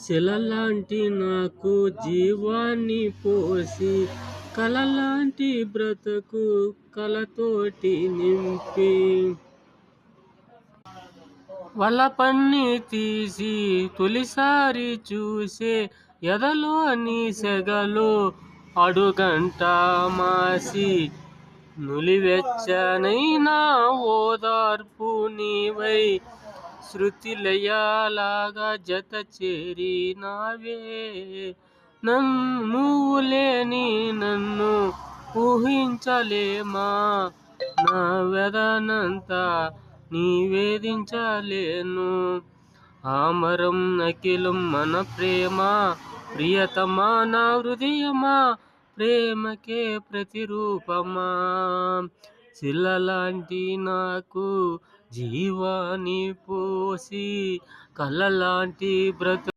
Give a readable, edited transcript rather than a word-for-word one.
శిలలాంటి నాకు జీవాన్ని పోసి, కలలాంటి బ్రతుకు కలతోటి నింపి, వలపన్ని తీసి తొలిసారి చూసే ఎదలోని సెగలో అడుగంట మాసి, నులివెచ్చనైనా ఓదార్పు నీవై శృతిలయలాగా జత చేరినావే. నువ్వు లేని నన్ను ఊహించలేమా, నా వెదనంతా నివేదించలేను. ఆమరం అఖిలం మన ప్రేమ, ప్రియతమా నా హృదయమా, ప్రేమకే ప్రతిరూపమా. శిలలాంటి నాకు జీవాన్ని పోసి, కలలాంటి బ్రతుకు